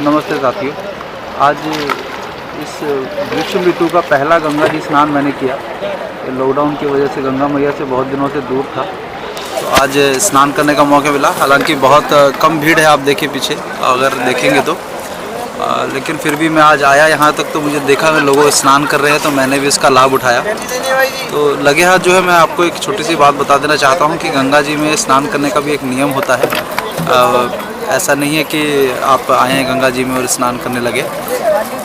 नमस्ते साथियों। आज इस ग्रीष्म ऋतु का पहला गंगा जी स्नान मैंने किया। लॉकडाउन की वजह से गंगा मैया से बहुत दिनों से दूर था, तो आज स्नान करने का मौका मिला। हालांकि बहुत कम भीड़ है, आप देखिए पीछे अगर देखेंगे तो, लेकिन फिर भी मैं आज आया यहाँ तक तो मुझे देखा मैं लोगों स्नान कर रहे हैं, तो मैंने भी इसका लाभ उठाया। तो लगे हाथ जो है, मैं आपको एक छोटी सी बात बता देना चाहता हूँ कि गंगा जी में स्नान करने का भी एक नियम होता है। ऐसा नहीं है कि आप आए हैं गंगा जी में और स्नान करने लगे।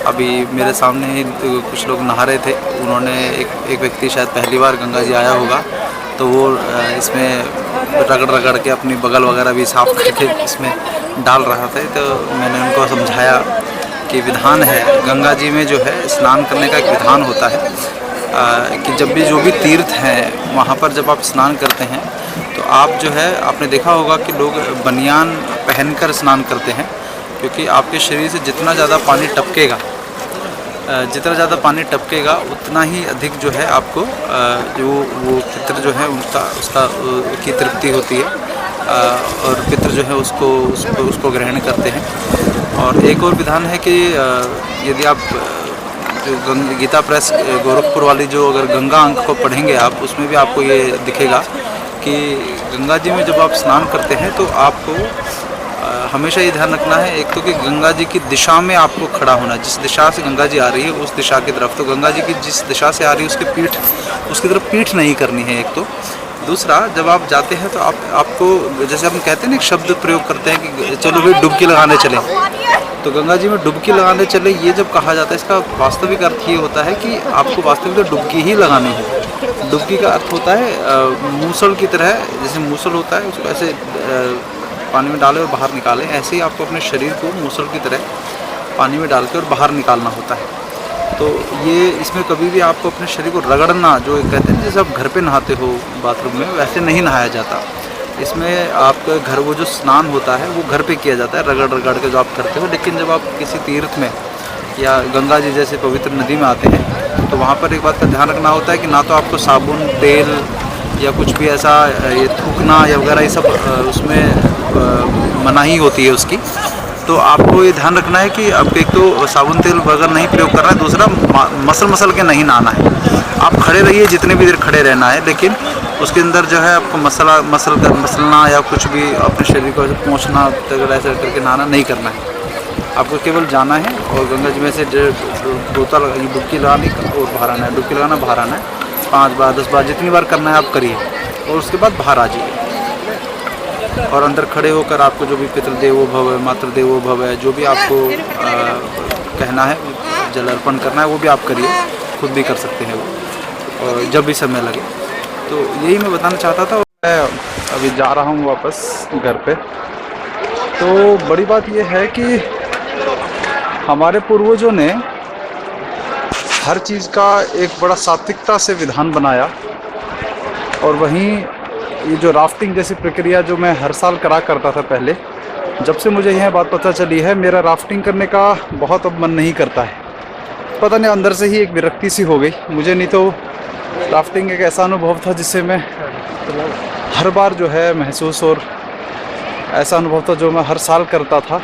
अभी मेरे सामने ही कुछ लोग नहा रहे थे, उन्होंने एक व्यक्ति शायद पहली बार गंगा जी आया होगा, तो वो इसमें रगड़ रगड़ के अपनी बगल वगैरह भी साफ करके इसमें डाल रहा था। तो मैंने उनको समझाया कि विधान है गंगा जी में जो है स्नान करने का एक विधान होता है, कि जब भी जो भी तीर्थ हैं वहाँ पर जब आप स्नान करते हैं तो आप जो है, आपने देखा होगा कि लोग बनियान पहनकर स्नान करते हैं, क्योंकि आपके शरीर से जितना ज़्यादा पानी टपकेगा उतना ही अधिक जो है आपको जो वो पितर जो है उसकी तृप्ति होती है, और पितर जो है उसको ग्रहण करते हैं। और एक और विधान है कि यदि आप जो गीता प्रेस गोरखपुर वाली जो अगर गंगा अंक को पढ़ेंगे आप, उसमें भी आपको ये दिखेगा कि गंगा जी में जब आप स्नान करते हैं तो आपको हमेशा ये ध्यान रखना है, एक तो कि गंगा जी की दिशा में आपको खड़ा होना, जिस दिशा से गंगा जी आ रही है उस दिशा की तरफ। तो गंगा जी की जिस दिशा से आ रही है उसकी तरफ पीठ नहीं करनी है, एक तो। दूसरा, जब आप जाते हैं तो आपको जैसे हम कहते हैं ना, एक शब्द प्रयोग करते हैं कि चलो भाई डुबकी लगाने चले, तो गंगा जी में डुबकी लगाने चले, ये जब कहा जाता है इसका वास्तविक अर्थ ये होता है कि आपको वास्तविक में डुबकी ही लगानी है। डुबकी का अर्थ होता है मूसल की तरह, जैसे मूसल होता है उसको ऐसे पानी में डालें और बाहर निकालें, ऐसे ही आपको अपने शरीर को मूसल की तरह पानी में डाल के और बाहर निकालना होता है। तो ये इसमें कभी भी आपको अपने शरीर को रगड़ना, जो कहते हैं जैसे आप घर पे नहाते हो बाथरूम में, वैसे नहीं नहाया जाता। इसमें आपका घर वो जो स्नान होता है वो घर पे किया जाता है, रगड़ रगड़ के जो आप करते हो। लेकिन जब आप किसी तीर्थ में या गंगा जी जैसे पवित्र नदी में आते हैं तो वहाँ पर एक बात का ध्यान रखना होता है कि ना तो आपको साबुन, तेल या कुछ भी ऐसा ये थूकना या वगैरह ये सब उसमें मनाही होती है उसकी। तो आपको ये ध्यान रखना है कि आपको एक तो साबुन तेल वगैरह नहीं प्रयोग करना है, दूसरा मसल के नहीं नहाना है। आप खड़े रहिए, जितने भी देर खड़े रहना है, लेकिन उसके अंदर जो है आपको मसलना या कुछ भी अपने शरीर को पहुँचना ऐसा करके नहाना नहीं करना है। आपको केवल जाना है और गंगा जी में से डुबकी लगानी और बाहर आना है, डुबकी लगाना बाहर आना है, 5 बार 10 बार जितनी बार करना है आप करिए, और उसके बाद बाहर आ जाइए। और अंदर खड़े होकर आपको जो भी पितृदेवो भव है, मातृदेवो भव है, जो भी आपको कहना है, जल अर्पण करना है, वो भी आप करिए, खुद भी कर सकते हैं वो, और जब भी समय लगे। तो यही मैं बताना चाहता था। मैं अभी जा रहा हूँ वापस घर पे। तो बड़ी बात यह है कि हमारे पूर्वजों ने हर चीज़ का एक बड़ा सात्विकता से विधान बनाया, और वहीं ये जो राफ्टिंग जैसी प्रक्रिया जो मैं हर साल करा करता था पहले, जब से मुझे यह बात पता चली है, मेरा राफ्टिंग करने का बहुत अब मन नहीं करता है। पता नहीं, अंदर से ही एक विरक्ति सी हो गई मुझे। नहीं तो राफ्टिंग एक ऐसा अनुभव था जिससे मैं हर बार जो है महसूस, और ऐसा अनुभव था जो मैं हर साल करता था,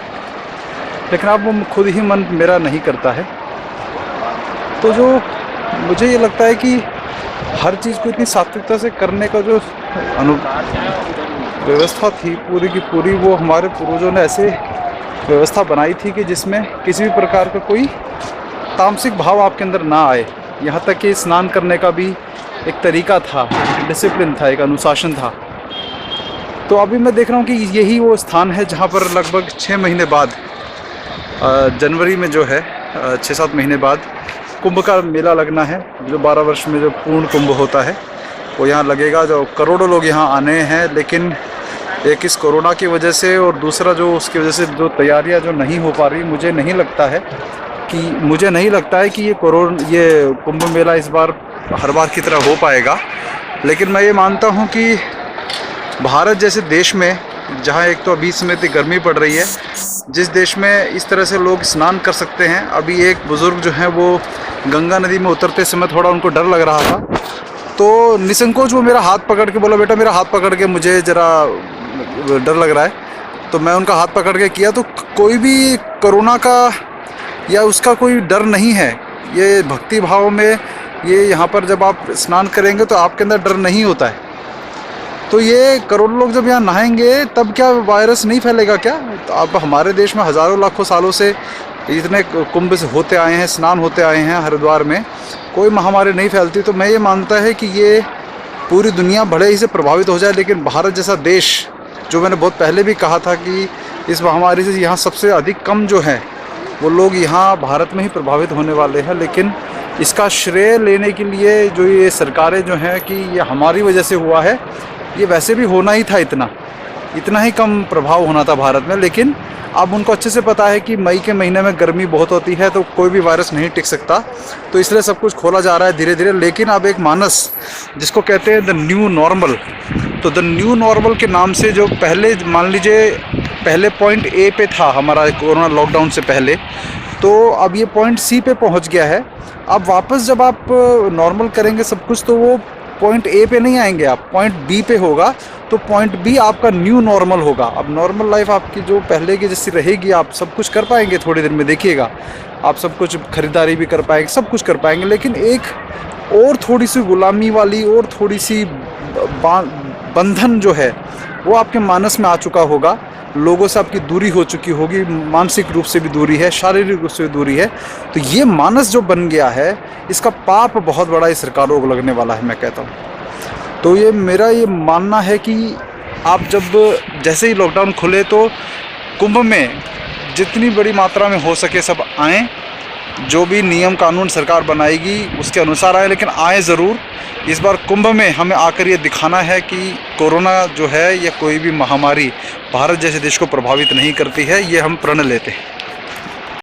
लेकिन अब वो खुद ही मन मेरा नहीं करता है। तो जो मुझे ये लगता है कि हर चीज़ को इतनी सात्विकता से करने का जो व्यवस्था थी पूरी की पूरी, वो हमारे पूर्वजों ने ऐसे व्यवस्था बनाई थी कि जिसमें किसी भी प्रकार का कोई तामसिक भाव आपके अंदर ना आए। यहाँ तक कि स्नान करने का भी एक तरीका था, डिसिप्लिन था, एक अनुशासन था। तो अभी मैं देख रहा हूँ कि यही वो स्थान है जहाँ पर लगभग 6 महीने बाद, जनवरी में जो है 6-7 महीने बाद कुंभ का मेला लगना है, जो 12 वर्ष में जो पूर्ण कुंभ होता है वो यहाँ लगेगा। जो करोड़ों लोग यहाँ आने हैं, लेकिन एक इस कोरोना की वजह से और दूसरा जो उसकी वजह से जो तैयारियाँ जो नहीं हो पा रही, मुझे नहीं लगता है कि ये कुंभ मेला इस बार हर बार की तरह हो पाएगा। लेकिन मैं ये मानता हूँ कि भारत जैसे देश में, जहाँ एक तो अभी समय पे गर्मी पड़ रही है, जिस देश में इस तरह से लोग स्नान कर सकते हैं। अभी एक बुज़ुर्ग जो हैं वो गंगा नदी में उतरते समय थोड़ा उनको डर लग रहा था, तो निसंकोच वो मेरा हाथ पकड़ के बोला, बेटा मेरा हाथ पकड़ के, मुझे ज़रा डर लग रहा है। तो मैं उनका हाथ पकड़ के किया, तो कोई भी कोरोना का या उसका कोई डर नहीं है। ये भक्ति भाव में, ये यहाँ पर जब आप स्नान करेंगे तो आपके अंदर डर नहीं होता है। तो ये करोड़ों लोग जब यहाँ नहाएंगे तब क्या वायरस नहीं फैलेगा क्या? तो अब हमारे देश में हज़ारों लाखों सालों से इतने कुंभ से होते आए हैं, स्नान होते आए हैं हरिद्वार में, कोई महामारी नहीं फैलती। तो मैं ये मानता है कि ये पूरी दुनिया भले ही से प्रभावित हो जाए, लेकिन भारत जैसा देश, जो मैंने बहुत पहले भी कहा था कि इस महामारी से यहाँ सबसे अधिक कम जो है वो लोग यहाँ भारत में ही प्रभावित होने वाले हैं। लेकिन इसका श्रेय लेने के लिए जो ये सरकारें जो हैं कि ये हमारी वजह से हुआ है, ये वैसे भी होना ही था, इतना ही कम प्रभाव होना था भारत में। लेकिन अब उनको अच्छे से पता है कि मई के महीने में गर्मी बहुत होती है तो कोई भी वायरस नहीं टिक सकता, तो इसलिए सब कुछ खोला जा रहा है धीरे धीरे। लेकिन अब एक मानस जिसको कहते हैं द न्यू नॉर्मल, तो द न्यू नॉर्मल के नाम से जो पहले मान लीजिए पहले पॉइंट ए पे था हमारा कोरोना लॉकडाउन से पहले, तो अब ये पॉइंट सी पे पहुंच गया है। अब वापस जब आप नॉर्मल करेंगे सब कुछ, तो वो पॉइंट ए पे नहीं आएंगे, आप पॉइंट बी पे होगा, तो पॉइंट बी आपका न्यू नॉर्मल होगा। अब नॉर्मल लाइफ आपकी जो पहले की जैसी रहेगी, आप सब कुछ कर पाएंगे थोड़ी देर में, देखिएगा आप सब कुछ खरीदारी भी कर पाएंगे, सब कुछ कर पाएंगे। लेकिन एक और थोड़ी सी गुलामी वाली और थोड़ी सी बंधन जो है वो आपके मानस में आ चुका होगा, लोगों से आपकी दूरी हो चुकी होगी, मानसिक रूप से भी दूरी है, शारीरिक रूप से भी दूरी है। तो ये मानस जो बन गया है, इसका पाप बहुत बड़ा इस सरकारों को लगने वाला है, मैं कहता हूँ। तो ये मेरा ये मानना है कि आप जब जैसे ही लॉकडाउन खुले तो कुंभ में जितनी बड़ी मात्रा में हो सके सब आएँ, जो भी नियम कानून सरकार बनाएगी उसके अनुसार आए, लेकिन आए ज़रूर। इस बार कुंभ में हमें आकर ये दिखाना है कि कोरोना जो है या कोई भी महामारी भारत जैसे देश को प्रभावित नहीं करती है, ये हम प्रण लेते हैं।